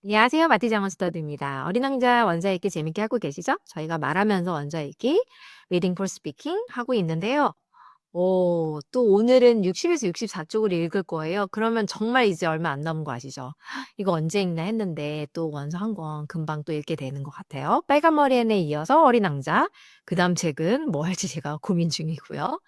안녕하세요. 마티장원 스터디입니다. 어린 왕자 원서 읽기 재밌게 하고 계시죠? 저희가 말하면서 원서 읽기, Reading for Speaking 하고 있는데요. 또 오늘은 60에서 64쪽을 읽을 거예요. 그러면 정말 이제 얼마 안 남은 거 아시죠? 이거 언제 읽나 했는데 또 원서 한 권 금방 또 읽게 되는 것 같아요. 빨간 머리 앤에 이어서 어린 왕자. 그 다음 책은 뭐 할지 제가 고민 중이고요.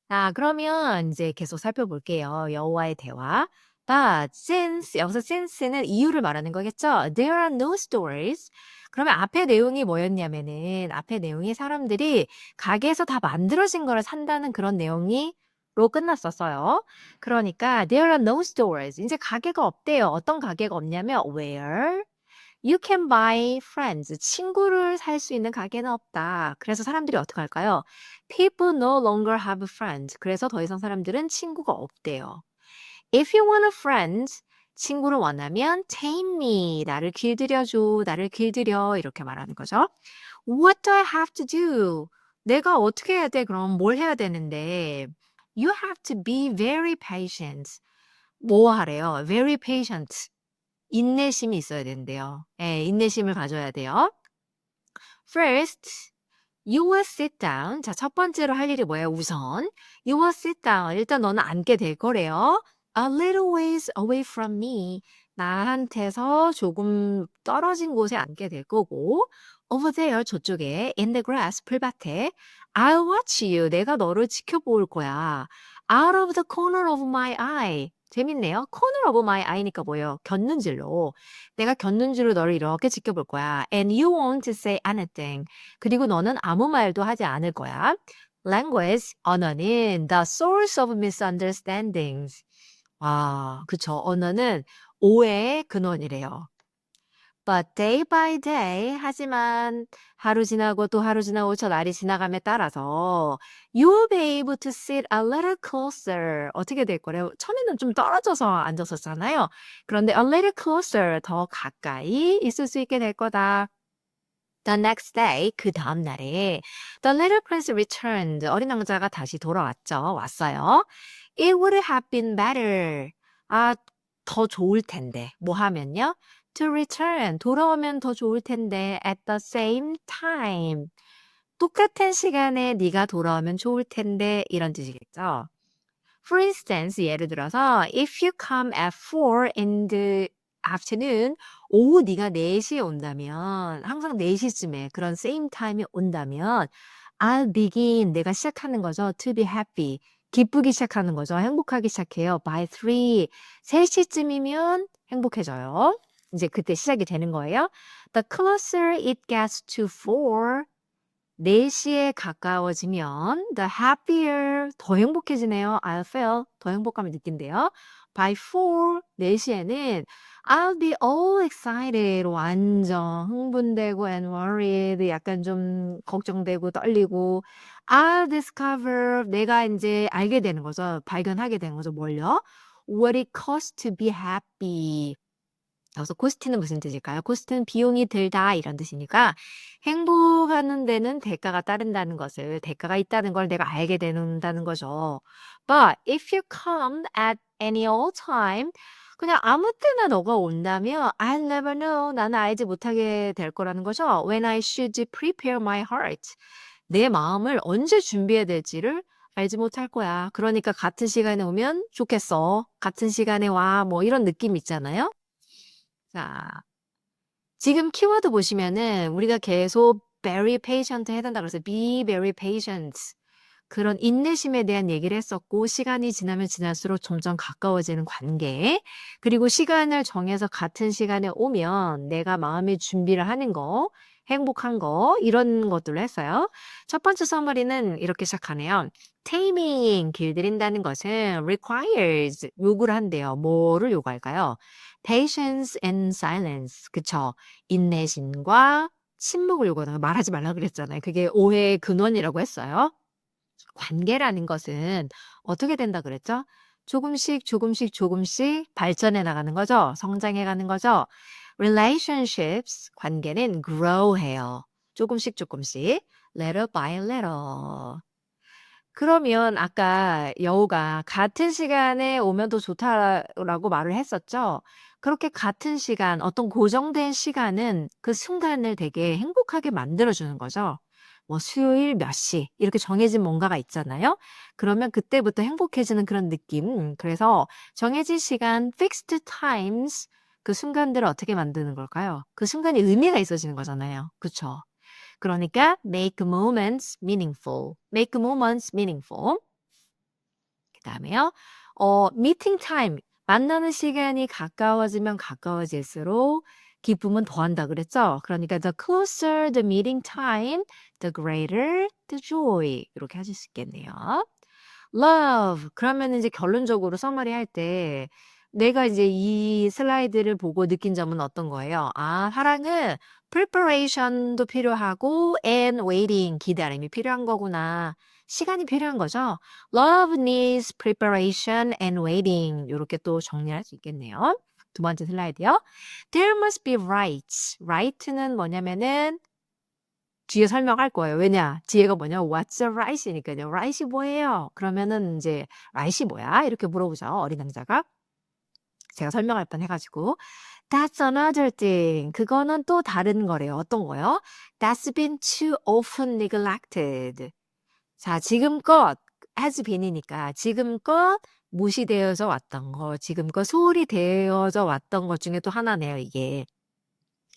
자, 그러면 이제 계속 살펴볼게요. 여호와의 대화. But since 여기서 since는 이유를 말하는 거겠죠? There are no stories. 그러면 앞에 내용이 뭐였냐면은 앞에 내용이 사람들이 가게에서 다 만들어진 거를 산다는 그런 내용이 로 끝났었어요. 그러니까 there are no stores. 이제 가게가 없대요. 어떤 가게가 없냐면 where you can buy friends. 친구를 살 수 있는 가게는 없다. 그래서 사람들이 어떻게 할까요? People no longer have friends. 그래서 더 이상 사람들은 친구가 없대요. If you want a friend, 친구를 원하면 tame me. 나를 길들여줘. 나를 길들여. 이렇게 말하는 거죠. What do I have to do? 내가 어떻게 해야 돼? 그럼 뭘 해야 되는데? You have to be very patient. 뭐 하래요? Very patient. 인내심이 있어야 된대요. 예, 인내심을 가져야 돼요. First, you will sit down. 자, 첫 번째로 할 일이 뭐예요? 우선 you will sit down. 일단 너는 앉게 될 거래요. A little ways away from me. 나한테서 조금 떨어진 곳에 앉게 될 거고 over there 저쪽에 in the grass 풀밭에 I'll watch you. 내가 너를 지켜볼 거야. Out of the corner of my eye. 재밌네요. corner of my eye니까 뭐예요? 곁눈질로. 내가 곁눈질로 너를 이렇게 지켜볼 거야. And you won't say anything. 그리고 너는 아무 말도 하지 않을 거야. Language, 언어는 the source of misunderstandings. 아, 그쵸. 언어는 오해의 근원이래요. But day by day, 하지만 하루 지나고 또 하루 지나고 저 날이 지나감에 따라서 you'll be able to sit a little closer. 어떻게 될 거래요? 처음에는 좀 떨어져서 앉았었잖아요. 그런데 a little closer, 더 가까이 있을 수 있게 될 거다. The next day, 그 다음 날에 The little prince returned. 어린 왕자가 다시 돌아왔죠. 왔어요. It would have been better. 아, 더 좋을 텐데. 뭐 하면요? To return. 돌아오면 더 좋을 텐데. At the same time. 똑같은 시간에 네가 돌아오면 좋을 텐데. 이런 뜻이겠죠. For instance, 예를 들어서 if you come at 4 in the afternoon, 오후 네가 4시에 온다면 항상 4시쯤에 그런 same time에 온다면 I'll begin, 내가 시작하는 거죠. To be happy, 기쁘기 시작하는 거죠. 행복하기 시작해요. By 3, 3시쯤이면 행복해져요. 이제 그때 시작이 되는 거예요. The closer it gets to 4, 4시에 가까워지면 the happier, 더 행복해지네요. I'll feel, 더 행복감을 느낀대요. By 4, 4시에는 I'll be all excited, 완전 흥분되고 and worried, 약간 좀 걱정되고 떨리고 I'll discover, 내가 이제 알게 되는 거죠. 발견하게 되는 거죠. 뭘요? What it costs to be happy. 여기서 코스트는 무슨 뜻일까요? 코스트는 비용이 들다 이런 뜻이니까 행복하는 데는 대가가 따른다는 것을 대가가 있다는 걸 내가 알게 된다는 거죠. But if you come at any old time 그냥 아무 때나 너가 온다면 I'll never know. 나는 알지 못하게 될 거라는 거죠. When I should prepare my heart. 내 마음을 언제 준비해야 될지를 알지 못할 거야. 그러니까 같은 시간에 오면 좋겠어. 같은 시간에 와. 뭐 이런 느낌 있잖아요. 자, 지금 키워드 보시면은 우리가 계속 very patient 해야 된다 그래서 be very patient. 그런 인내심에 대한 얘기를 했었고 시간이 지나면 지날수록 점점 가까워지는 관계. 그리고 시간을 정해서 같은 시간에 오면 내가 마음의 준비를 하는 거, 행복한 거 이런 것들을 했어요. 첫 번째 서머리는 이렇게 시작하네요. taming, 길들인다는 것은 requires, 요구를 한대요. 뭐를 요구할까요? patience and silence. 그쵸? 인내심과 침묵을 요구하는 거 말하지 말라 그랬잖아요. 그게 오해의 근원이라고 했어요. 관계라는 것은 어떻게 된다 그랬죠? 조금씩 조금씩 조금씩 발전해 나가는 거죠. 성장해 가는 거죠. relationships, 관계는 grow 해요. 조금씩 조금씩. little by little. 그러면 아까 여우가 "같은 시간에 오면 더 좋다."라고 말을 했었죠. 그렇게 같은 시간, 어떤 고정된 시간은 그 순간을 되게 행복하게 만들어 주는 거죠. 뭐 수요일 몇 시 이렇게 정해진 뭔가가 있잖아요. 그러면 그때부터 행복해지는 그런 느낌. 그래서 정해진 시간 fixed times 그 순간들을 어떻게 만드는 걸까요? 그 순간이 의미가 있어지는 거잖아요. 그쵸? 그러니까 make moments meaningful. make moments meaningful. 그다음에요. meeting time. 만나는 시간이 가까워지면 가까워질수록 기쁨은 더한다 그랬죠? 그러니까 the closer the meeting time, the greater the joy. 이렇게 하실 수 있겠네요. love. 그러면 이제 결론적으로 서머리 할 때 내가 이제 이 슬라이드를 보고 느낀 점은 어떤 거예요? 아, 사랑은 preparation도 필요하고 and waiting, 기다림이 필요한 거구나. 시간이 필요한 거죠. Love needs preparation and waiting. 요렇게 또 정리할 수 있겠네요. 두 번째 슬라이드요. There must be rights. right는 뭐냐면은 뒤에 설명할 거예요. 왜냐? 뒤에가 뭐냐? What's the right이니까요. right이 뭐예요? 그러면은 이제 right이 뭐야? 이렇게 물어보죠. 어린 왕자가. 제가 설명할 뻔 해가지고. That's another thing. 그거는 또 다른 거래요. 어떤 거요? That's been too often neglected. 자, 지금껏 has been이니까 지금껏 무시되어져 왔던 거, 지금껏 소홀히 되어져 왔던 것 중에 또 하나네요, 이게.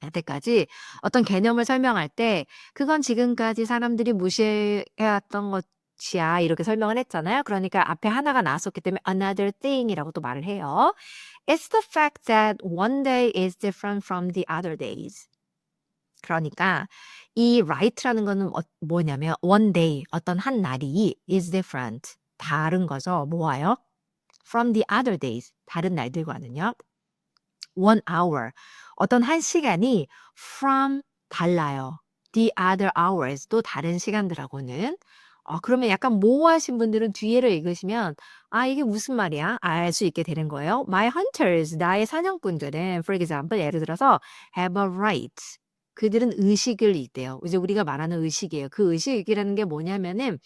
여태까지 어떤 개념을 설명할 때 그건 지금까지 사람들이 무시해왔던 것이야 이렇게 설명을 했잖아요. 그러니까 앞에 하나가 나왔었기 때문에 another thing이라고 또 말을 해요. It's the fact that one day is different from the other days. 그러니까 이 right라는 거는 뭐냐면 one day, 어떤 한 날이 is different, 다른 거죠. 뭐와요? From the other days, 다른 날들과는요. one hour, 어떤 한 시간이 from, 달라요. the other hours, 또 다른 시간들하고는. 그러면 약간 모호하신 분들은 뒤에를 읽으시면 아, 이게 무슨 말이야? 알 수 있게 되는 거예요. My hunters, 나의 사냥꾼들은 for example, 예를 들어서 have a right. 그들은 의식을 있대요. 이제 우리가 말하는 의식이에요. 그 의식이라는 게 뭐냐면은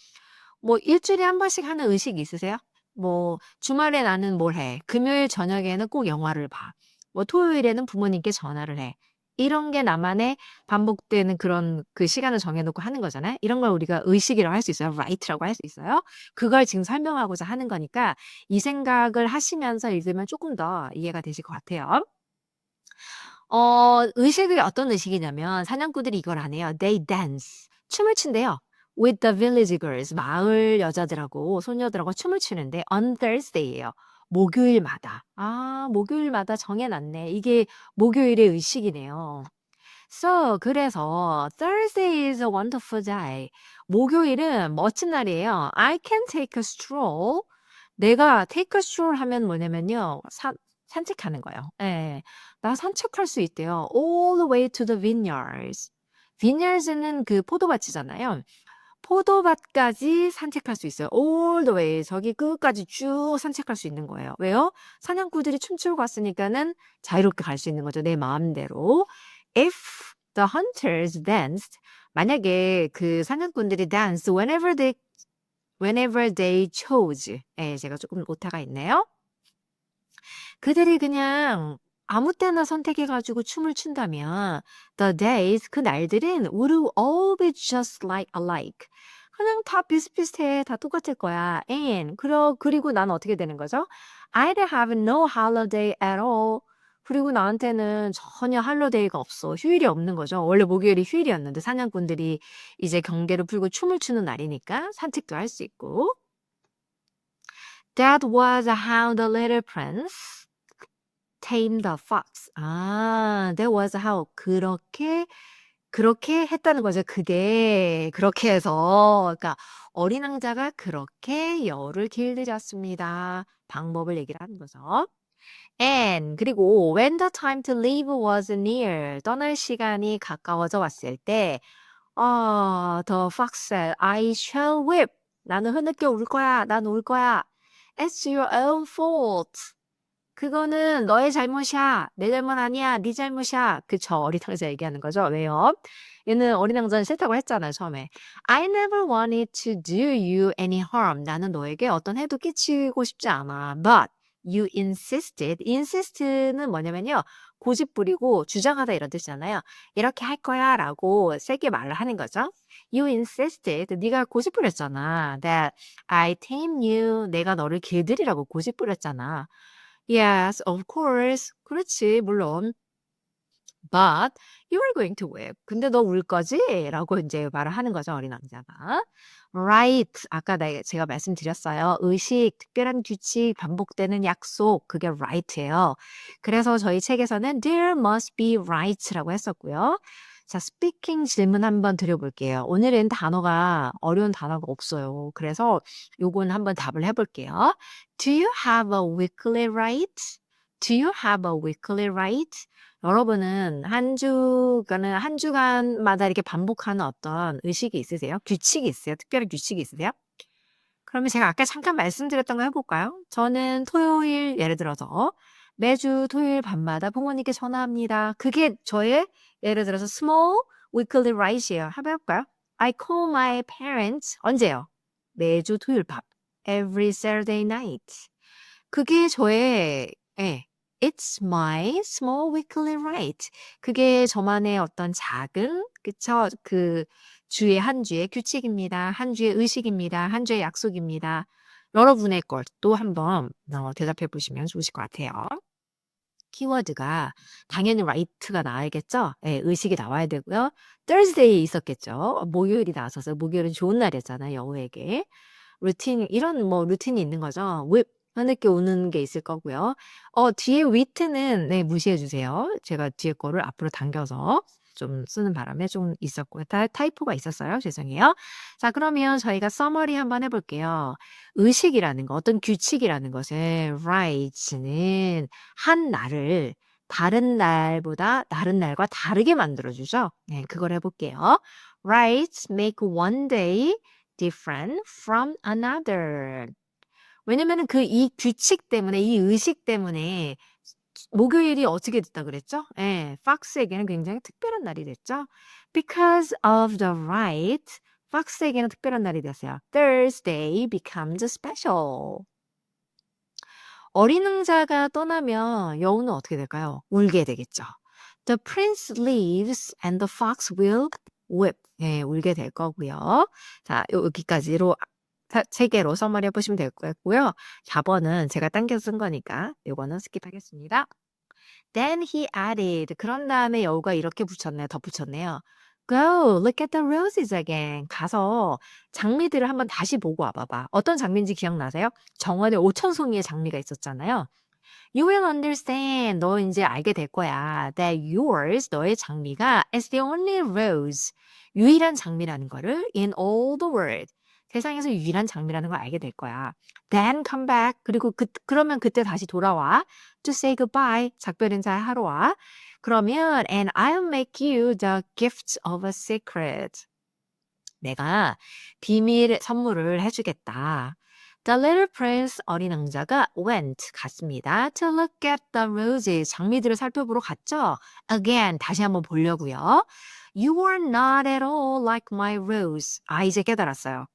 뭐 일주일에 한 번씩 하는 의식 있으세요? 뭐 주말에 나는 뭘 해? 금요일 저녁에는 꼭 영화를 봐. 뭐 토요일에는 부모님께 전화를 해. 이런 게 나만의 반복되는 그런 그 시간을 정해놓고 하는 거잖아요. 이런 걸 우리가 의식이라고 할 수 있어요. right라고 할 수 있어요. 그걸 지금 설명하고자 하는 거니까 이 생각을 하시면서 읽으면 조금 더 이해가 되실 것 같아요. 의식이 어떤 의식이냐면 사냥꾼들이 이걸 안 해요. They dance. 춤을 춘대요. With the village girls. 마을 여자들하고 소녀들하고 춤을 추는데 on Thursday예요. 목요일마다. 아, 목요일마다 정해놨네. 이게 목요일의 의식이네요. 그래서 Thursday is a wonderful day. 목요일은 멋진 날이에요. I can take a stroll. 내가 take a stroll 하면 뭐냐면요. 산책하는 거예요. 예. 나 산책할 수 있대요. All the way to the vineyards. vineyards는 그 포도밭이잖아요. 포도밭까지 산책할 수 있어요. all the way. 저기 끝까지 쭉 산책할 수 있는 거예요. 왜요? 사냥꾼들이 춤추고 갔으니까는 자유롭게 갈 수 있는 거죠. 내 마음대로. If the hunters danced, 만약에 그 사냥꾼들이 dance whenever they chose. 예, 제가 조금 오타가 있네요. 그들이 그냥 아무 때나 선택해가지고 춤을 춘다면 the days, 그 날들은 would all be just like alike. 그냥 다 비슷비슷해. 다 똑같을 거야. And 그리고 나는 어떻게 되는 거죠? I'd have no holiday at all. 그리고 나한테는 전혀 할로데이가 없어. 휴일이 없는 거죠. 원래 목요일이 휴일이었는데 사냥꾼들이 이제 경계를 풀고 춤을 추는 날이니까 산책도 할 수 있고. That was how the little prince tame the fox. 아, that was how. 그렇게 했다는 거죠. 그렇게 해서. 그러니까 어린 왕자가 그렇게 여우를 길들였습니다. 방법을 얘기를 하는 거죠. And 그리고 when the time to leave was near, 떠날 시간이 가까워져 왔을 때 the fox said, I shall weep. 나는 흐느껴 울 거야. 난 울 거야. It's your own fault. 그거는 너의 잘못이야. 내 잘못 아니야. 네 잘못이야. 그쵸. 어린 왕자 얘기하는 거죠. 왜요? 얘는 어린 왕자는 싫다고 했잖아요, 처음에. I never wanted to do you any harm. 나는 너에게 어떤 해도 끼치고 싶지 않아. But you insisted. insist는 뭐냐면요. 고집 부리고 주장하다 이런 뜻이잖아요. 이렇게 할 거야 라고 세게 말을 하는 거죠. You insisted. 네가 고집 부렸잖아. That I tame you. 내가 너를 길들이라고 고집 부렸잖아. Yes, of course. 그렇지, 물론. But you are going to weep. 근데 너 울 거지? 라고 이제 말을 하는 거죠, 어린 왕자가. Right. 아까 제가 말씀드렸어요. 의식, 특별한 규칙, 반복되는 약속. 그게 right예요. 그래서 저희 책에서는 there must be right라고 했었고요. 자, 스피킹 질문 한번 드려볼게요. 오늘은 어려운 단어가 없어요. 그래서 요건 한번 답을 해볼게요. Do you have a weekly right? Do you have a weekly right? 여러분은 한 주간마다 이렇게 반복하는 어떤 의식이 있으세요? 규칙이 있으세요? 특별한 규칙이 있으세요? 그러면 제가 아까 잠깐 말씀드렸던 거 해볼까요? 저는 토요일, 예를 들어서 매주 토요일 밤마다 부모님께 전화합니다. 그게 저의 예를 들어서 small weekly right이에요. 한번 해볼까요? I call my parents. 언제요? 매주 토요일 밤. Every Saturday night. 그게 저의, 예, It's my small weekly right. 그게 저만의 어떤 작은, 그쵸? 한 주의 규칙입니다. 한 주의 의식입니다. 한 주의 약속입니다. 여러분의 것도 한번 대답해 보시면 좋으실 것 같아요. 키워드가 당연히 right가 나와야겠죠? 예, 의식이 나와야 되고요. Thursday 있었겠죠? 목요일이 나왔어서 목요일은 좋은 날이었잖아요, 여우에게. 이런 루틴이 있는 거죠. 흐느껴 우는 게 있을 거고요. 뒤에 with는 네, 무시해 주세요. 제가 뒤에 거를 앞으로 당겨서 좀 쓰는 바람에 좀 있었고요. 타이포가 있었어요. 죄송해요. 자, 그러면 저희가 서머리 한번 해볼게요. 의식이라는 거, 어떤 규칙이라는 것은 right는 한 날을 다른 날보다 다른 날과 다르게 만들어주죠. 네, 그걸 해볼게요. Rights make one day different from another. 왜냐면은 이 규칙 때문에, 이 의식 때문에 목요일이 어떻게 됐다 그랬죠? 예, 팍스에게는 굉장히 특별한 날이 됐죠. Because of the right, 팍스에게는 특별한 날이 됐어요. Thursday becomes special. 어린 왕자가 떠나면 여우는 어떻게 될까요? 울게 되겠죠. The prince leaves and the fox will weep. 예, 울게 될 거고요. 자, 여기까지로 세 개로 서머리 해보시면 될 거고요. 4번은 제가 당겨 쓴 거니까 이거는 스킵하겠습니다. Then he added. 그런 다음에 여우가 이렇게 덧붙였네요. Go, look at the roses again. 가서 장미들을 한번 다시 보고 와봐봐. 어떤 장미인지 기억나세요? 정원에 5,000송이의 장미가 있었잖아요. You will understand. 너 이제 알게 될 거야. That yours, 너의 장미가 is the only rose. 유일한 장미라는 거를 in all the world. 세상에서 유일한 장미라는 걸 알게 될 거야. Then come back. 그리고 그러면 그때 다시 돌아와. To say goodbye. 작별 인사를 하러 와. 그러면 and I'll make you the gift of a secret. 내가 비밀 선물을 해주겠다. The little prince 어린 왕자가 went 갔습니다. To look at the roses 장미들을 살펴보러 갔죠. Again 다시 한번 보려고요. You are not at all like my rose. 이제 깨달았어요.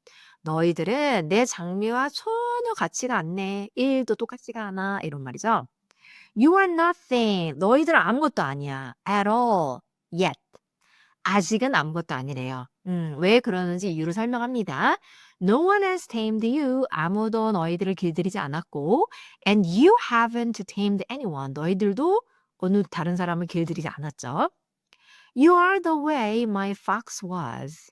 너희들은 내 장미와 전혀 같지가 않네. 1도 똑같지가 않아. 이런 말이죠. You are nothing. 너희들은 아무것도 아니야. At all. Yet. 아직은 아무것도 아니래요. 왜 그러는지 이유를 설명합니다. No one has tamed you. 아무도 너희들을 길들이지 않았고 and you haven't tamed anyone. 너희들도 어느 다른 사람을 길들이지 않았죠. You are the way my fox was.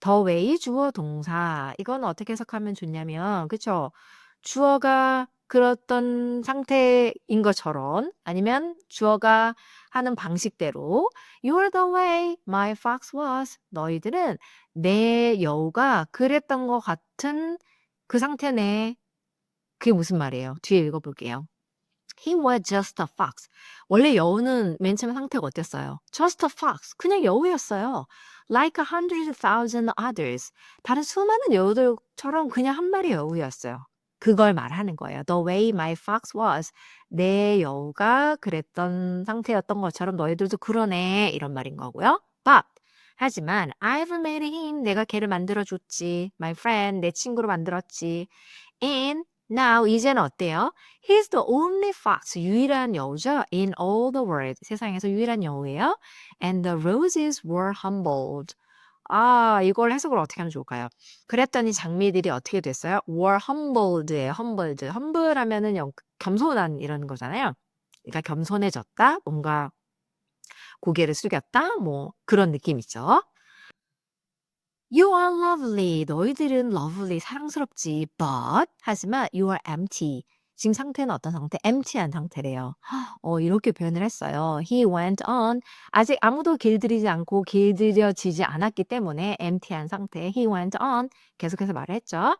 the way 주어 동사. 이건 어떻게 해석하면 좋냐면 그쵸? 주어가 그랬던 상태인 것처럼 아니면 주어가 하는 방식대로 You're the way my fox was. 너희들은 내 여우가 그랬던 것 같은 그 상태네. 그게 무슨 말이에요? 뒤에 읽어볼게요. He was just a fox. 원래 여우는 맨 처음 상태가 어땠어요? Just a fox. 그냥 여우였어요. Like 100,000 others. 다른 수많은 여우들처럼 그냥 한 마리 여우였어요. 그걸 말하는 거예요. The way my fox was. 내 여우가 그랬던 상태였던 것처럼 너희들도 그러네. 이런 말인 거고요. But 하지만 I've made him. 내가 걔를 만들어줬지. My friend. 내 친구로 만들었지. And now 이제는 어때요? He's the only fox. 유일한 여우죠. In all the world. 세상에서 유일한 여우예요. And the roses were humbled. 아, 이걸 해석을 어떻게 하면 좋을까요? 그랬더니 장미들이 어떻게 됐어요? were humbled예요. humbled. humble 하면은 겸손한 이런 거잖아요. 그러니까 겸손해졌다. 뭔가 고개를 숙였다. 뭐 그런 느낌 있죠. You are lovely. 너희들은 lovely, 사랑스럽지. But 하지만 you are empty. 지금 상태는 어떤 상태? empty한 상태래요. 이렇게 표현을 했어요. He went on. 아직 아무도 길들이지 않고 길들여지지 않았기 때문에 empty한 상태. He went on. 계속해서 말을 했죠.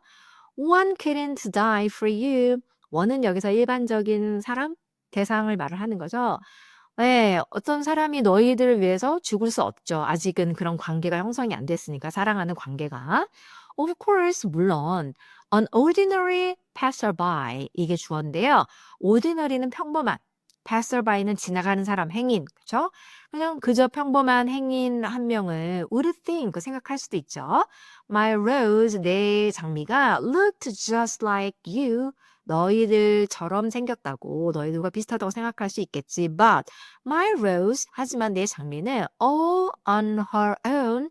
One couldn't die for you. one은 여기서 일반적인 사람, 대상을 말을 하는 거죠. 네, 어떤 사람이 너희들을 위해서 죽을 수 없죠. 아직은 그런 관계가 형성이 안 됐으니까, 사랑하는 관계가. Of course, 물론, an ordinary passerby, 이게 주어인데요. ordinary는 평범한, passerby는 지나가는 사람, 행인, 그쵸? 그냥 그저 평범한 행인 한 명을 would think, 생각할 수도 있죠. My rose, 내 장미가 looked just like you. 너희들처럼 생겼다고, 너희들과 비슷하다고 생각할 수 있겠지. But my rose, 하지만 내 장미는 all on her own,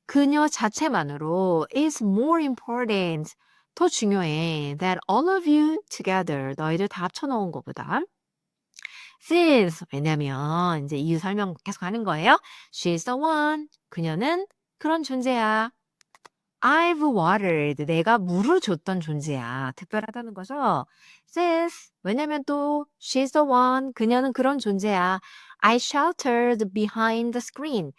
그녀 자체만으로 is more important, 더 중요해 than all of you together, 너희들 다 합쳐놓은 것보다. Since, 왜냐면 이제 이유 설명 계속 하는 거예요. She's the one, 그녀는 그런 존재야. I've watered. 내가 물을 줬던 존재야. 특별하다는 거죠. Since, 왜냐면 또 she's the one. 그녀는 그런 존재야. I sheltered behind the screen.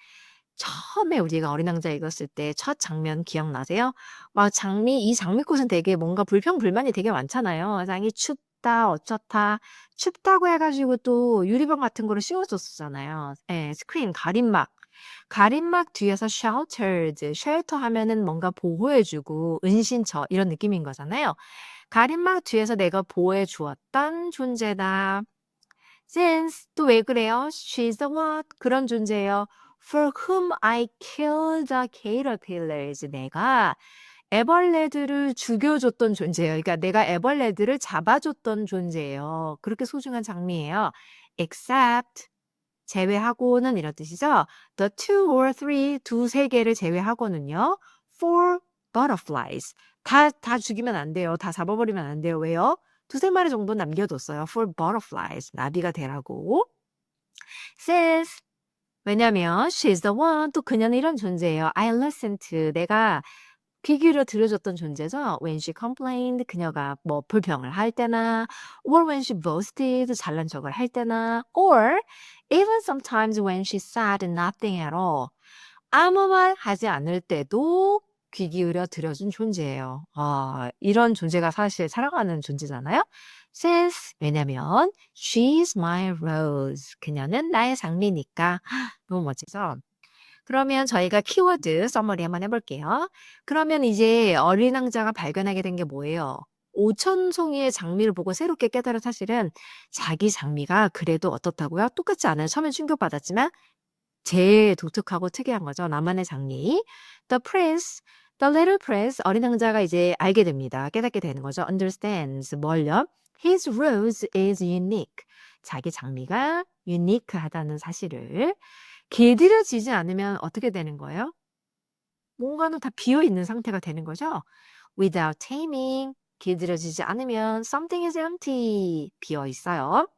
처음에 우리가 어린 왕자 읽었을 때 첫 장면 기억나세요? 막 이 장미꽃은 되게 뭔가 불평불만이 되게 많잖아요. 장이 춥다, 어쩌다. 춥다고 해가지고 또 유리병 같은 거를 씌워줬었잖아요. 예, 스크린, 가림막. 가림막 뒤에서 sheltered, shelter 하면은 뭔가 보호해주고 은신처 이런 느낌인 거잖아요. 가림막 뒤에서 내가 보호해 주었던 존재다. Since 또 왜 그래요? She's the what? 그런 존재예요. For whom I killed the caterpillars. 내가 애벌레들을 죽여줬던 존재예요. 그러니까 내가 애벌레들을 잡아줬던 존재예요. 그렇게 소중한 장미예요. Except 제외하고는 이런 뜻이죠. The two or three, 두세 개를 제외하고는요. For butterflies. 다 죽이면 안 돼요. 다 잡아버리면 안 돼요. 왜요? 두세 마리 정도 남겨뒀어요. For butterflies. 나비가 되라고. Says, 왜냐면 she's the one. 또 그녀는 이런 존재예요. I listened to. 내가 귀 기울여 들어줬던 존재죠. When she complained, 그녀가 뭐 불평을 할 때나, or when she boasted, 잘난 척을 할 때나, or even sometimes when she said nothing at all. 아무 말 하지 않을 때도 귀 기울여 들어준 존재예요. 이런 존재가 사실 사랑하는 존재잖아요. Since, 왜냐면 she's my rose. 그녀는 나의 장미니까. 너무 멋지죠? 그러면 저희가 키워드 서머리 한번 해볼게요. 그러면 이제 어린 왕자가 발견하게 된 게 뭐예요? 5천 송이의 장미를 보고 새롭게 깨달은 사실은 자기 장미가 그래도 어떻다고요? 똑같지 않아요. 처음엔 충격받았지만 제일 독특하고 특이한 거죠. 나만의 장미. The prince, the little prince, 어린 왕자가 이제 알게 됩니다. 깨닫게 되는 거죠. Understands, 뭘요? His rose is unique. 자기 장미가 유니크하다는 사실을. 길들여지지 않으면 어떻게 되는 거예요? 뭔가는 다 비어있는 상태가 되는 거죠. Without taming, 길들여지지 않으면 something is empty, 비어있어요.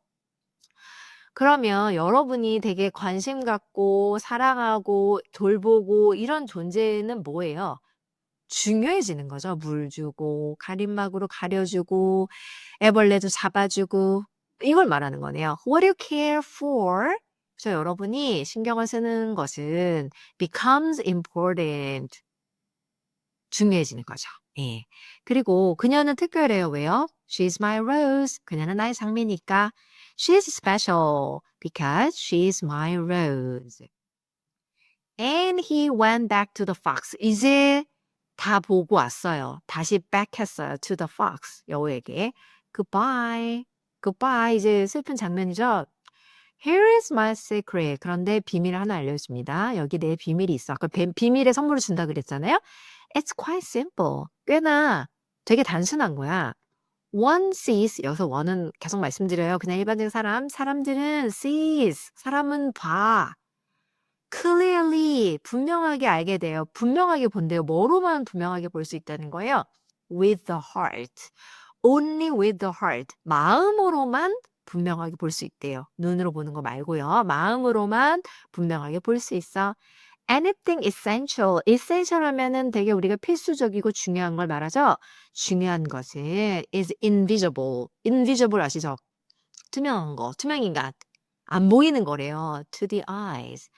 그러면 여러분이 되게 관심 갖고 사랑하고 돌보고 이런 존재는 뭐예요? 중요해지는 거죠. 물 주고 가림막으로 가려주고 애벌레도 잡아주고 이걸 말하는 거네요. What you care for? 그래서 여러분이 신경을 쓰는 것은 becomes important. 중요해지는 거죠. 예. 그리고 그녀는 특별해요. 왜요? She's my rose. 그녀는 나의 장미니까. She's special because she's my rose. And he went back to the fox. 이제 다 보고 왔어요. 다시 back 했어요. to the fox. 여우에게. goodbye. goodbye. 이제 슬픈 장면이죠. Here is my secret. 그런데 비밀을 하나 알려줍니다. 여기 내 비밀이 있어. 아까 비밀의 선물을 준다 그랬잖아요. It's quite simple. 꽤나 되게 단순한 거야. One sees, 여기서 one은 계속 말씀드려요. 그냥 일반적인 사람들은 sees, 사람은 봐. clearly, 분명하게 알게 돼요. 분명하게 본대요. 뭐로만 분명하게 볼 수 있다는 거예요? With the heart. Only with the heart. 마음으로만 분명하게 볼 수 있대요. 눈으로 보는 거 말고요. 마음으로만 분명하게 볼 수 있어. Anything essential. essential 하면은 되게 우리가 필수적이고 중요한 걸 말하죠. 중요한 것은 is invisible. invisible 아시죠? 투명한 거, 투명인간. 안 보이는 거래요. to the eyes.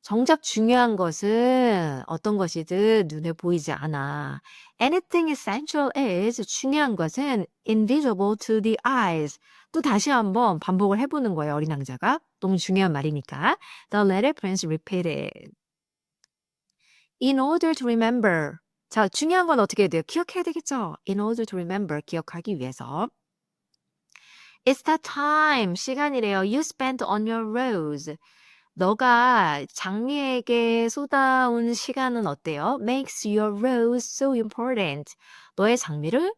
정작 중요한 것은 어떤 것이든 눈에 보이지 않아. Anything essential is 중요한 것은 invisible to the eyes. 또 다시 한번 반복을 해보는 거예요. 어린 왕자가. 너무 중요한 말이니까. The little prince repeated. In order to remember. 자, 중요한 건 어떻게 해야 돼요? 기억해야 되겠죠? In order to remember. 기억하기 위해서. It's the time. 시간이래요. You spent on your rose. 너가 장미에게 쏟아온 시간은 어때요? Makes your rose so important. 너의 장미를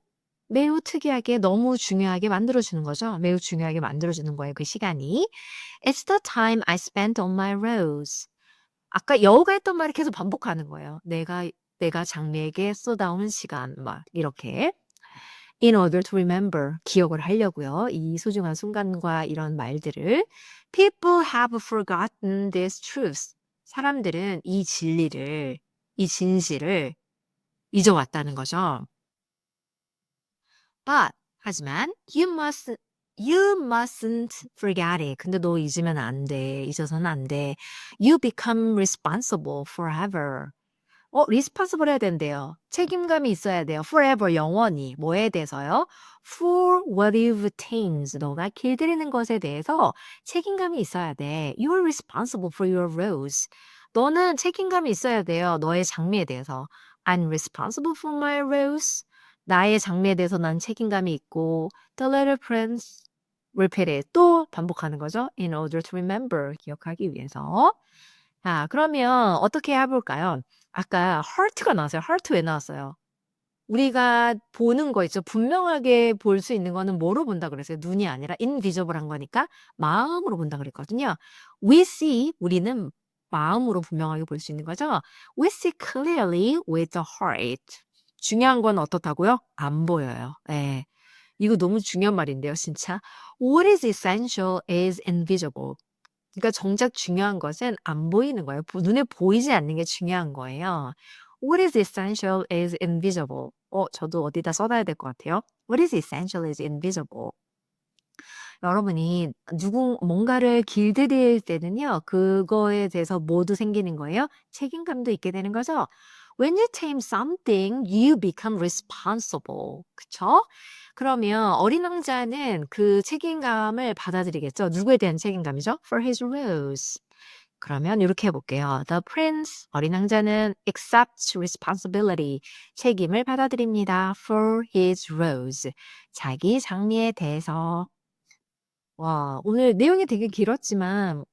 매우 특이하게, 너무 중요하게 만들어주는 거죠. 매우 중요하게 만들어주는 거예요. 그 시간이. It's the time I spent on my rose. 아까 여우가 했던 말을 계속 반복하는 거예요. 내가 장미에게 쏟아온 시간, 막 이렇게. In order to remember, 기억을 하려고요. 이 소중한 순간과 이런 말들을. People have forgotten these truths. 사람들은 이 진리를, 이 진실을 잊어왔다는 거죠. But, 하지만, you mustn't forget it. 근데 너 잊으면 안 돼. 잊어서는 안 돼. You become responsible forever. responsible 해야 된대요. 책임감이 있어야 돼요. forever, 영원히. 뭐에 대해서요? For what you've attained. 너가 길들이는 것에 대해서 책임감이 있어야 돼. You're responsible for your rose. 너는 책임감이 있어야 돼요. 너의 장미에 대해서. I'm responsible for my rose. 나의 장미에 대해서 난 책임감이 있고 The little prince repeated. 또 반복하는 거죠. In order to remember. 기억하기 위해서. 자, 그러면 어떻게 해볼까요? 아까 heart가 나왔어요. heart 왜 나왔어요? 우리가 보는 거 있죠. 분명하게 볼 수 있는 거는 뭐로 본다 그랬어요? 눈이 아니라 invisible한 거니까 마음으로 본다 그랬거든요. We see, 우리는 마음으로 분명하게 볼 수 있는 거죠. We see clearly with the heart. 중요한 건 어떻다고요? 안 보여요. 네. 이거 너무 중요한 말인데요, 진짜. What is essential is invisible. 그러니까 정작 중요한 것은 안 보이는 거예요. 눈에 보이지 않는 게 중요한 거예요. What is essential is invisible. 저도 어디다 써놔야 될 것 같아요. What is essential is invisible. 여러분이 뭔가를 길들일 때는요, 그거에 대해서 뭐도 생기는 거예요? 책임감도 있게 되는 거죠. When you tame something, you become responsible. 그쵸? 그러면 어린 왕자는 그 책임감을 받아들이겠죠. 누구에 대한 책임감이죠? For his rose. 그러면 이렇게 해볼게요. The prince, 어린 왕자는 accepts responsibility, 책임을 받아들입니다. For his rose, 자기 장미에 대해서. 와, 오늘 내용이 되게 길었지만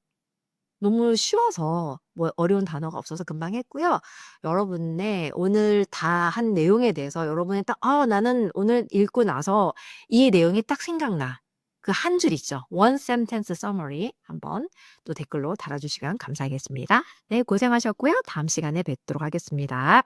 너무 쉬워서 뭐 어려운 단어가 없어서 금방 했고요. 여러분의 오늘 다 한 내용에 대해서 여러분이 딱, 나는 오늘 읽고 나서 이 내용이 딱 생각나. 그 한 줄 있죠. One sentence summary 한번 또 댓글로 달아주시면 감사하겠습니다. 네, 고생하셨고요. 다음 시간에 뵙도록 하겠습니다.